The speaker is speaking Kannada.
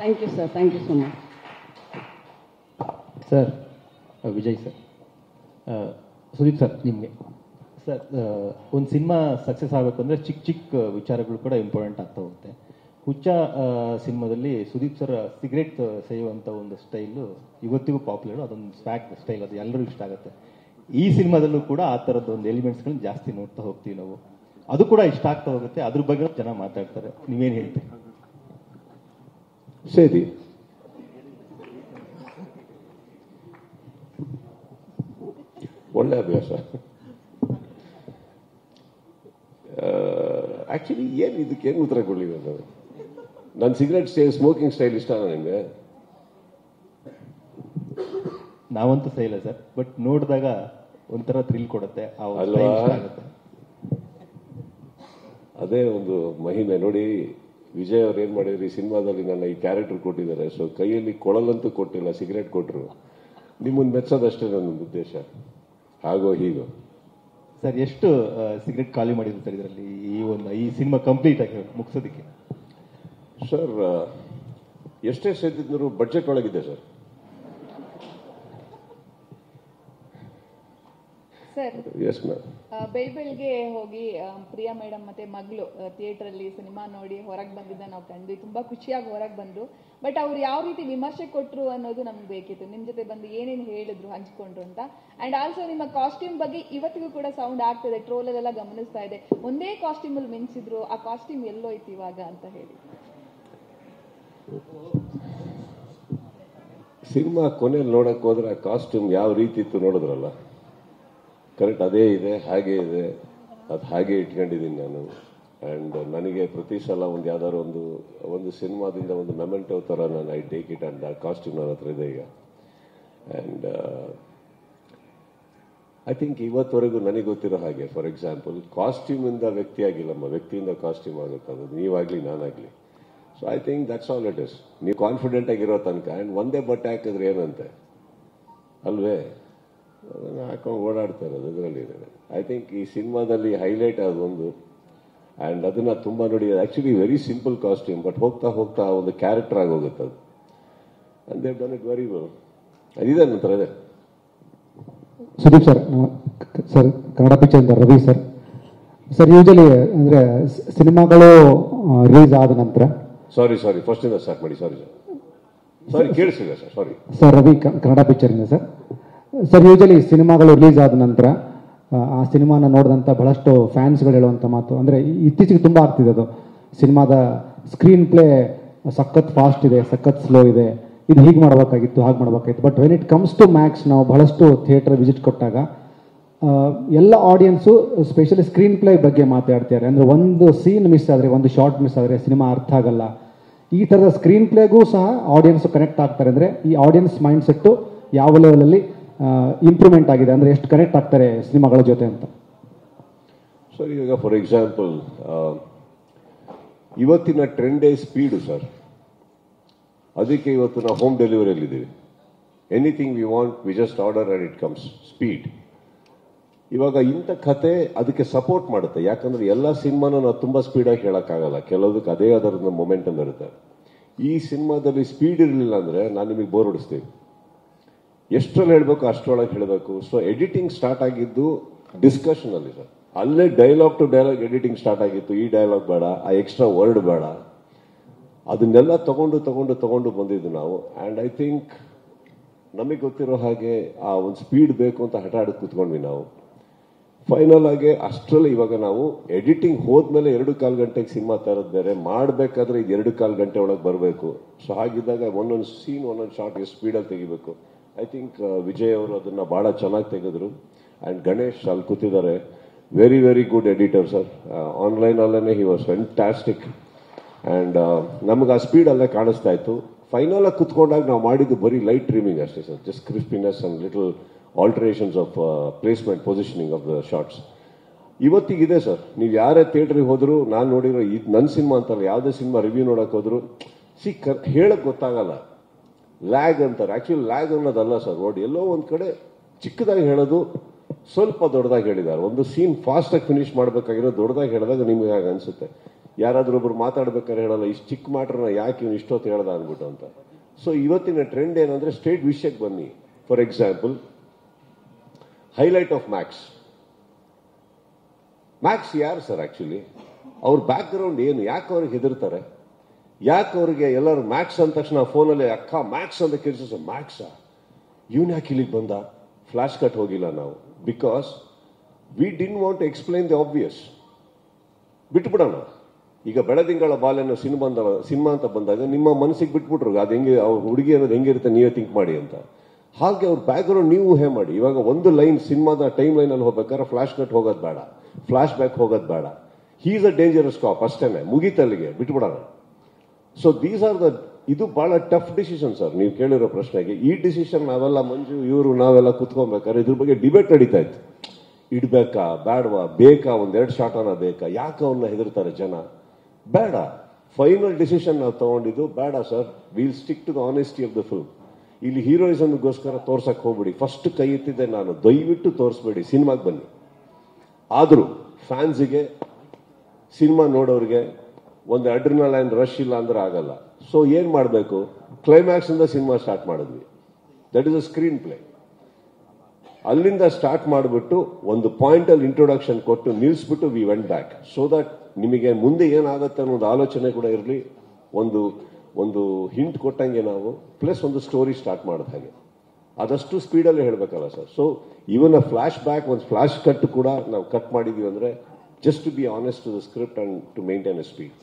Thank you sir, thank you so much sir. Vijay sir, Sudeep sir, ನಿಮಗೆ ಸರ್, ಒಂದು ಸಿನಿಮಾ ಸಕ್ಸಸ್ ಆಗಬೇಕು ಅಂದರೆ ಚಿಕ್ಕ ಚಿಕ್ಕ ವಿಚಾರಗಳು ಕೂಡ ಇಂಪಾರ್ಟೆಂಟ್ ಆಗ್ತಾ ಹೋಗುತ್ತೆ. ಹುಚ್ಚ ಸಿನಿಮಾದಲ್ಲಿ ಸುದೀಪ್ ಸರ್ ಸಿಗರೇಟ್ ಸೇಯುವಂಥ ಒಂದು ಸ್ಟೈಲು ಇವತ್ತಿಗೂ ಪಾಪ್ಯುಲರ್. ಅದೊಂದು ಸ್ಟೈಲ್, ಅದು ಎಲ್ಲರಿಗೂ ಇಷ್ಟ ಆಗುತ್ತೆ. ಈ ಸಿನಿಮಾದಲ್ಲೂ ಕೂಡ ಆ ಥರದ್ದು ಒಂದು ಎಲಿಮೆಂಟ್ಸ್ಗಳನ್ನ ಜಾಸ್ತಿ ನೋಡ್ತಾ ಹೋಗ್ತೀವಿ ನಾವು. ಅದು ಕೂಡ ಇಷ್ಟ ಆಗ್ತಾ ಹೋಗುತ್ತೆ. ಅದ್ರ ಬಗ್ಗೆ ಜನ ಮಾತಾಡ್ತಾರೆ. ನೀವೇನು ಹೇಳ್ತೀರಿ? ಸರಿ, ಒಳ್ಳೆ ಅಭ್ಯಾಸ. ಆಕ್ಚುಲಿ ಏನು ಇದಕ್ಕೇನು ಉತ್ತರ ಕೊಡಲಿ? ನನ್ನ ಸಿಗರೇಟ್ ಸ್ಮೋಕಿಂಗ್ ಸ್ಟೈಲ್ ಇಷ್ಟನಾ ನಿಮಗೆ? ನಾವಂತೂ ಸೈಲ ಸರ್, ಬಟ್ ನೋಡಿದಾಗ ಒಂಥರ ಥ್ರಿಲ್ ಕೊಡುತ್ತೆ. ಅಲ್ವಾ? ಅದೇ ಒಂದು ಮಹಿಮೆ ನೋಡಿ. ವಿಜಯ್ ಅವ್ರು ಏನ್ ಮಾಡಿದ್ರು, ಈ ಸಿನಿಮಾದಲ್ಲಿ ನನ್ನ ಈ ಕ್ಯಾರೆಕ್ಟರ್ ಕೊಟ್ಟಿದ್ದಾರೆ. ಸೊ ಕೈಯಲ್ಲಿ ಕೊಳಲಂತೂ ಕೊಟ್ಟಿಲ್ಲ, ಸಿಗರೇಟ್ ಕೊಟ್ಟರು. ನಿಮ್ಮನ್ನು ಮೆಚ್ಚೋದಷ್ಟೇ ನನ್ನ ಉದ್ದೇಶ. ಹಾಗೋ ಹೀಗೋ ಸರ್, ಎಷ್ಟು ಸಿಗರೇಟ್ ಖಾಲಿ ಮಾಡಿದ್ರು ಸರ್ ಇದರಲ್ಲಿ, ಈ ಸಿನಿಮಾ ಕಂಪ್ಲೀಟ್ ಆಗಿ ಮುಗಿಸೋದಕ್ಕೆ? ಸರ್, ಎಷ್ಟೇ ಸೇದಿದ್ರು ಬಡ್ಜೆಟ್ ಒಳಗಿದೆ ಸರ್. Sir, yes ma'am. ಬೆಳಗ್ಗೆ ಹೋಗಿ ಪ್ರಿಯಾ ಮೇಡಮ್ ಮತ್ತೆ ಮಗಳು ಥಿಯೇಟರ್ ಅಲ್ಲಿ ಸಿನಿಮಾ ನೋಡಿ ಹೊರಗೆ ಬಂದಿದ್ದ ನಾವು ಕಂಡ್ವಿ. ತುಂಬಾ ಖುಷಿಯಾಗಿ ಹೊರಗೆ ಬಂದ್ರು. ಬಟ್ ಅವ್ರು ಯಾವ ರೀತಿ ವಿಮರ್ಶೆ ಕೊಟ್ರು ಅನ್ನೋದು ನಮ್ಗೆ ಬೇಕಿತ್ತು. ನಿಮ್ ಜೊತೆ ಬಂದು ಏನೇನು ಹೇಳಿದ್ರು, ಹಂಚ್ಕೊಂಡ್ರು ಅಂತ. ಅಂಡ್ ಆಲ್ಸೋ ನಿಮ್ಮ ಕಾಸ್ಟ್ಯೂಮ್ ಬಗ್ಗೆ ಇವತ್ತಿಗೂ ಕೂಡ ಸೌಂಡ್ ಆಗ್ತದೆ, ಟ್ರೋಲಲ್ಲೆಲ್ಲ ಗಮನಿಸ್ತಾ ಇದೆ. ಒಂದೇ ಕಾಸ್ಟ್ಯೂಮ್ ಅಲ್ಲಿ ಮಿಂಚಿದ್ರು, ಆ ಕಾಸ್ಟ್ಯೂಮ್ ಎಲ್ಲೋಯ್ತು ಇವಾಗ ಅಂತ ಹೇಳಿ. ಸಿನಿಮಾ ಕೊನೆಯಲ್ಲಿ ನೋಡಕ್ ಹೋದ್ರೆ ಆ ಕಾಸ್ಟ್ಯೂಮ್ ಯಾವ ರೀತಿ ಇತ್ತು ನೋಡಿದ್ರಲ್ಲ, ಕರೆಕ್ಟ್ ಅದೇ ಇದೆ, ಹಾಗೆ ಇದೆ. ಅದು ಹಾಗೆ ಇಟ್ಕೊಂಡಿದ್ದೀನಿ ನಾನು. ಆ್ಯಂಡ್ ನನಗೆ ಪ್ರತಿ ಸಲ ಒಂದು ಯಾವ್ದಾದ್ರು ಒಂದು ಸಿನಿಮಾದಿಂದ ಒಂದು ಮೆಮೆಂಟೋ ಥರ ನಾನು ಐ ಟೇಕ್ ಇಟ್. ಆ್ಯಂಡ್ ಆ ಕಾಸ್ಟ್ಯೂಮ್ ನನ್ನ ಹತ್ರ ಇದೆ ಈಗ. ಆ್ಯಂಡ್ ಐ ಥಿಂಕ್ ಇವತ್ತವರೆಗೂ ನನಗೆ ಗೊತ್ತಿರೋ ಹಾಗೆ, ಫಾರ್ ಎಕ್ಸಾಂಪಲ್, ಕಾಸ್ಟ್ಯೂಮಿಂದ ವ್ಯಕ್ತಿ ಆಗಿಲ್ಲಮ್ಮ, ವ್ಯಕ್ತಿಯಿಂದ ಕಾಸ್ಟ್ಯೂಮ್ ಆಗುತ್ತೆ. ಅದು ನೀವಾಗಲಿ ನಾನಾಗಲಿ. So I think that's all it is. ನೀವು ಕಾನ್ಫಿಡೆಂಟ್ ಆಗಿರೋ ತನಕ. ಆ್ಯಂಡ್ ಒಂದೇ ಬಟ್ಟೆ ಹಾಕಿದ್ರೆ ಏನಂತೆ ಅಲ್ವೇ, ಅದನ್ನು ಹಾಕೊಂಡು ಓಡಾಡ್ತಾ ಇರೋದು ಅದರಲ್ಲಿ. ಐ ಥಿಂಕ್ ಈ ಸಿನಿಮಾದಲ್ಲಿ ಹೈಲೈಟ್ ಅದೊಂದು. ಆ್ಯಂಡ್ ಅದನ್ನ ತುಂಬ ನೋಡಿ, actually very simple costume, but ಹೋಗ್ತಾ ಹೋಗ್ತಾ ಒಂದು ಕ್ಯಾರೆಕ್ಟರ್ ಆಗಿ ಹೋಗುತ್ತೆ ಅದು. And they've done it very well. ಅದಿದೆ ನಂತರ ಇದೆ. Sudeep sir, sir Kannada picture ಇಂದ ರವಿ ಸರ್. ಸರ್, ಯೂಶಲಿ ಅಂದ್ರೆ ಸಿನಿಮಾಗಳು ರಿಲೀಸ್ ಆದ ನಂತರ, ಸಾರಿ ಫಸ್ಟ್ ಇಂದ ಸ್ಟಾರ್ಟ್ ಮಾಡಿ. ಸಾರಿ ಕೇಳಿಸಿಲ್ಲ sir, sorry sir. Ravi Kannada picture ಇಂದ ಸರ್. ಸರ್, ಯೂಶಲಿ ಸಿನಿಮಾಗಳು ರಿಲೀಸ್ ಆದ ನಂತರ ಆ ಸಿನಿಮಾನ ನೋಡಿದಂಥ ಬಹಳಷ್ಟು ಫ್ಯಾನ್ಸ್ಗಳು ಹೇಳುವಂಥ ಮಾತು ಅಂದರೆ, ಇತ್ತೀಚೆಗೆ ತುಂಬ ಆಗ್ತಿದೆ ಅದು. ಸಿನಿಮಾದ ಸ್ಕ್ರೀನ್ ಪ್ಲೇ ಸಖತ್ ಫಾಸ್ಟ್ ಇದೆ, ಸಖತ್ ಸ್ಲೋ ಇದೆ, ಇದು ಹೀಗೆ ಮಾಡಬೇಕಾಗಿತ್ತು, ಹಾಗೆ ಮಾಡಬೇಕಾಗಿತ್ತು. But when it comes to max, ನಾವು ಬಹಳಷ್ಟು ಥಿಯೇಟರ್ ವಿಸಿಟ್ ಕೊಟ್ಟಾಗ ಎಲ್ಲ ಆಡಿಯನ್ಸು ಸ್ಪೆಷಲಿ ಸ್ಕ್ರೀನ್ ಪ್ಲೇ ಬಗ್ಗೆ ಮಾತಾಡ್ತಾರೆ. ಅಂದರೆ ಒಂದು ಸೀನ್ ಮಿಸ್ ಆದರೆ, ಒಂದು ಶಾರ್ಟ್ ಮಿಸ್ ಆದರೆ ಸಿನಿಮಾ ಅರ್ಥ ಆಗಲ್ಲ. ಈ ಥರದ ಸ್ಕ್ರೀನ್ ಪ್ಲೇಗೂ ಸಹ ಆಡಿಯನ್ಸ್ ಕನೆಕ್ಟ್ ಆಗ್ತಾರೆ. ಅಂದರೆ ಈ ಆಡಿಯನ್ಸ್ ಮೈಂಡ್ ಸೆಟ್ಟು ಯಾವ ಲೆವೆಲಲ್ಲಿ ಇಂಪ್ರೂವ್ಮೆಂಟ್ ಆಗಿದೆ, ಅಂದರೆ ಎಷ್ಟು ಕನೆಕ್ಟ್ ಆಗ್ತಾರೆ ಸಿನಿಮಾಗಳ ಜೊತೆ ಅಂತ. ಸರ್, ಈಗ ಫಾರ್ ಎಕ್ಸಾಂಪಲ್ ಇವತ್ತಿನ ಟ್ರೆಂಡೇ ಸ್ಪೀಡು ಸರ್. ಅದಕ್ಕೆ ಇವತ್ತು ನಾವು ಹೋಮ್ ಡೆಲಿವರಿಯಲ್ಲಿದ್ದೀವಿ. Anything we want, we just order and it comes. Speed. ಇವಾಗ ಇಂಥ ಕತೆ ಅದಕ್ಕೆ ಸಪೋರ್ಟ್ ಮಾಡುತ್ತೆ. ಯಾಕಂದ್ರೆ ಎಲ್ಲ ಸಿನಿಮಾನ ನಾವು ತುಂಬಾ ಸ್ಪೀಡಾಗಿ ಹೇಳಕ್ಕಾಗಲ್ಲ, ಕೆಲವದಕ್ಕೆ ಅದೇ ಅದರ ಮೊಮೆಂಟಮ್ ಇರುತ್ತೆ. ಈ ಸಿನಿಮಾದಲ್ಲಿ ಸ್ಪೀಡ್ ಇರಲಿಲ್ಲ ಅಂದ್ರೆ ನಾನು ನಿಮಗೆ ಬೋರ್ ಹೊಡಿಸ್ತೀವಿ. ಎಷ್ಟರಲ್ಲಿ ಹೇಳಬೇಕು ಅಷ್ಟರೊಳಗೆ ಹೇಳಬೇಕು. ಸೊ ಎಡಿಟಿಂಗ್ ಸ್ಟಾರ್ಟ್ ಆಗಿದ್ದು ಡಿಸ್ಕಷನ್ ಅಲ್ಲಿ ಸರ್. ಅಲ್ಲೇ dialogue to dialogue editing start ಆಗಿತ್ತು. ಈ ಡೈಲಾಗ್ ಬೇಡ, ಆ ಎಕ್ಸ್ಟ್ರಾ ವರ್ಡ್ ಬೇಡ, ಅದನ್ನೆಲ್ಲ ತಗೊಂಡು ಬಂದಿದ್ದು ನಾವು. ಅಂಡ್ ಐ ಥಿಂಕ್ ನಮಗೆ ಗೊತ್ತಿರೋ ಹಾಗೆ ಆ ಒಂದು ಸ್ಪೀಡ್ ಬೇಕು ಅಂತ ಹಠ ಆಡೋದು ಕೂತ್ಕೊಂಡ್ವಿ ನಾವು. ಫೈನಲ್ ಆಗಿ ಅಷ್ಟರಲ್ಲಿ ಇವಾಗ ನಾವು ಎಡಿಟಿಂಗ್ ಹೋದ್ಮೇಲೆ 2.25 ಗಂಟೆಗೆ ಸಿನಿಮಾ ತರೋದು ಬೇರೆ, ಮಾಡಬೇಕಾದ್ರೆ ಇದು 2.25 ಗಂಟೆ ಒಳಗೆ ಬರಬೇಕು. ಸೊ ಹಾಗಿದ್ದಾಗ ಒಂದೊಂದು ಸೀನ್, ಒಂದೊಂದು ಶಾರ್ಟ್ ಸ್ಪೀಡಲ್ಲಿ ತೆಗಿಬೇಕು. ಐ ಥಿಂಕ್ ವಿಜಯ್ ಅವರು ಅದನ್ನ ಬಹಳ ಚೆನ್ನಾಗಿ ತೆಗೆದ್ರು. ಅಂಡ್ ಗಣೇಶ್ ಅಲ್ಲಿ ಕೂತಿದ್ದಾರೆ, very very good editor sir. Online ಅಲ್ಲೇ ಹಿ ವಾಸ್ ಫ್ಯಾಂಟಾಸ್ಟಿಕ್. ಅಂಡ್ ನಮ್ಗೆ ಆ ಸ್ಪೀಡ್ ಅಲ್ಲೇ ಕಾಣಿಸ್ತಾ ಇತ್ತು. ಫೈನಲ್ ಆಗಿ ಕುತ್ಕೊಂಡಾಗ ನಾವು ಮಾಡಿದ್ದು ಬರೀ ಲೈಟ್ ಟ್ರಿಮಿಂಗ್ ಅಷ್ಟೇ sir. Just crispness and little alterations of placement, positioning of the shots ಇವತ್ತಿಗಿದೆ ಸರ್. ನೀವು ಯಾರೇ ಥಿಯೇಟ್ರಿಗೆ ಹೋದ್ರು, ನಾನು ನೋಡಿರೋ ಇದು ನನ್ನ ಸಿನಿಮಾ ಅಂತಲ್ಲ, ಯಾವುದೇ ಸಿನಿಮಾ ರಿವ್ಯೂ ನೋಡಕ್ ಹೋದ್ರು ಹೇಳಕ್ ಗೊತ್ತಾಗಲ್ಲ. ಲ್ಯಾಗ್ ಅಂತಾರೆ. ಆಕ್ಚುಲಿ ಲ್ಯಾಗ್ ಅನ್ನೋದಲ್ಲ ಸರ್. ನೋಡಿ, ಎಲ್ಲೋ ಒಂದ್ ಕಡೆ ಚಿಕ್ಕದಾಗಿ ಹೇಳೋದು, ಸ್ವಲ್ಪ ದೊಡ್ಡದಾಗಿ ಹೇಳಿದ್ದಾರೆ. ಒಂದು ಸೀನ್ ಫಾಸ್ಟ್ ಆಗಿ ಫಿನಿಶ್ ಮಾಡಬೇಕಾಗಿರೋ ದೊಡ್ಡದಾಗಿ ಹೇಳಿದಾಗ ನಿಮ್ಗೆ ಹಾಗೆ ಅನ್ಸುತ್ತೆ. ಯಾರಾದ್ರೂ ಒಬ್ರು ಮಾತಾಡ್ಬೇಕಾದ್ರೆ ಹೇಳಲ್ಲ, ಇಷ್ಟು ಚಿಕ್ಕ ಮ್ಯಾಟ್ರನ್ನ ಯಾಕೆ ಇವನು ಇಷ್ಟೊತ್ತು ಹೇಳ್ದ ಅಂದ್ಬಿಟ್ಟು ಅಂತ. ಸೊ ಇವತ್ತಿನ ಟ್ರೆಂಡ್ ಏನಂದ್ರೆ ಸ್ಟ್ರೇಟ್ ವಿಷಯಕ್ಕೆ ಬನ್ನಿ. For example, highlight of Max. Max ಯಾರು ಸರ್ ಆಕ್ಚುಲಿ? ಅವ್ರ ಬ್ಯಾಕ್ ಗ್ರೌಂಡ್ ಏನು? ಯಾಕೆ ಅವ್ರಿಗೆ ಹೆದರ್ತಾರೆ? ಯಾಕೆ ಅವ್ರಿಗೆ ಎಲ್ಲರೂ ಮ್ಯಾಕ್ಸ್ ಅಂದ ತಕ್ಷಣ ಫೋನಲ್ಲಿ ಅಕ್ಕ ಮ್ಯಾಕ್ಸ್ ಅಂತ ಕೇಳಿಸ, ಮ್ಯಾಕ್ಸಾ ಇವನ್ ಯಾಕೆ ಇಲ್ಲಿಗೆ ಬಂದ? ಫ್ಲಾಶ್ ಕಟ್ ಹೋಗಿಲ್ಲ ನಾವು, because we didn't want to explain the obvious. ಬಿಟ್ಬಿಡೋಣ. ಈಗ ಬೆಳದಿಂಗಳ ಬಾಲೆನೋ ಸಿನಿಮಾ ಅಂತ ಬಂದಾಗ ನಿಮ್ಮ ಮನಸ್ಸಿಗೆ ಬಿಟ್ಬಿಟ್ರು ಅದು ಹೆಂಗೆ, ಅವ್ರ ಹುಡುಗಿ ಅನ್ನೋದು ಹೆಂಗಿರುತ್ತೆ ನೀವೇ ಥಿಂಕ್ ಮಾಡಿ ಅಂತ. ಹಾಗೆ ಅವ್ರ ಬ್ಯಾಕ್ ಗ್ರೌಂಡ್ ನೀವು ಊಹೆ ಮಾಡಿ. ಇವಾಗ ಒಂದು ಲೈನ್ ಸಿನಿಮಾದ ಟೈಮ್ ಲೈನ್ ಅಲ್ಲಿ ಹೋಗ್ಬೇಕಾದ್ರೆ ಫ್ಲಾಶ್ ಕಟ್ ಹೋಗೋದು ಬೇಡ, ಫ್ಲಾಶ್ ಬ್ಯಾಕ್ ಹೋಗೋದು ಬೇಡ. ಹೀ ಇಸ್ ಅ ಡೇಂಜರಸ್ ಕಾಪ್ ಅಷ್ಟೇನೆ, ಮುಗಿತಲ್ಲಿಗೆ ಬಿಟ್ಬಿಡೋಣ. ಸೊ ದೀಸ್ ಆರ್ ದ, ಇದು ಬಹಳ ಟಫ್ ಡಿಸಿಷನ್ ಸರ್. ನೀವು ಕೇಳಿರೋ ಪ್ರಶ್ನೆಗೆ ಈ ಡಿಸಿಷನ್ ನಾವೆಲ್ಲ ಮಂಜು ಇವರು ನಾವೆಲ್ಲ ಕುತ್ಕೊಬೇಕಾದ್ರೆ ಇದ್ರ ಬಗ್ಗೆ ಡಿಬೇಟ್ ನಡೀತಾ ಇತ್ತು. ಇಡ್ಬೇಕಾ ಬೇಡವಾ, ಬೇಕಾ ಒಂದೆರಡು ಶಾಟ್ ಅನ್ನ ಬೇಕಾ, ಯಾಕೆ ಅವನ್ನ ಹೆದರ್ತಾರೆ ಜನ? ಬೇಡ. ಫೈನಲ್ ಡಿಸಿಷನ್ ನಾವು ತಗೊಂಡಿದ್ದು ಬೇಡ sir, will stick to the honesty of the film. ಇಲ್ಲಿ ಹೀರೋಯಿಸಮ್ಗೋಸ್ಕರ ತೋರ್ಸಕ್ ಹೋಗ್ಬಿಡಿ. ಫಸ್ಟ್ ಕೈ ಎತ್ತಿದ್ದೆ ನಾನು, ದಯವಿಟ್ಟು ತೋರಿಸ್ಬೇಡಿ, ಸಿನಿಮಾಗೆ ಬನ್ನಿ. ಆದ್ರೂ ಫ್ಯಾನ್ಸಿಗೆ, ಸಿನಿಮಾ ನೋಡೋರಿಗೆ ಒಂದು ಅಡ್ರಿನಲೈನ್ ರಶ್ ಇಲ್ಲ ಅಂದ್ರೆ ಆಗಲ್ಲ. ಸೊ ಏನ್ ಮಾಡಬೇಕು? ಕ್ಲೈಮ್ಯಾಕ್ಸ್ ಇಂದ ಸಿನಿಮಾ ಸ್ಟಾರ್ಟ್ ಮಾಡಿದ್ವಿ. That is a screenplay. ಅಲ್ಲಿಂದ ಸ್ಟಾರ್ಟ್ ಮಾಡಿಬಿಟ್ಟು ಒಂದು ಪಾಯಿಂಟ್ ಅಲ್ಲಿ ಇಂಟ್ರೊಡಕ್ಷನ್ ಕೊಟ್ಟು ನಿಲ್ಲಿಸ್ಬಿಟ್ಟು we went back. So that ನಿಮಗೆ ಮುಂದೆ ಏನಾಗುತ್ತೆ ಅನ್ನೋದು ಆಲೋಚನೆ ಕೂಡ ಇರಲಿ, ಒಂದು ಹಿಂಟ್ ಕೊಟ್ಟಂಗೆ ನಾವು, ಪ್ಲಸ್ ಒಂದು ಸ್ಟೋರಿ ಸ್ಟಾರ್ಟ್ ಮಾಡಿದ ಹಾಗೆ. ಆದಷ್ಟು ಸ್ಪೀಡಲ್ಲೇ ಹೇಳಬೇಕಲ್ಲ sir. So even a flashback, ಒಂದು ಫ್ಲಾಶ್ ಕಟ್ ಕೂಡ ನಾವು ಕಟ್ ಮಾಡಿದೀವಿ ಅಂದ್ರೆ just to be honest to the script and to maintain a speed.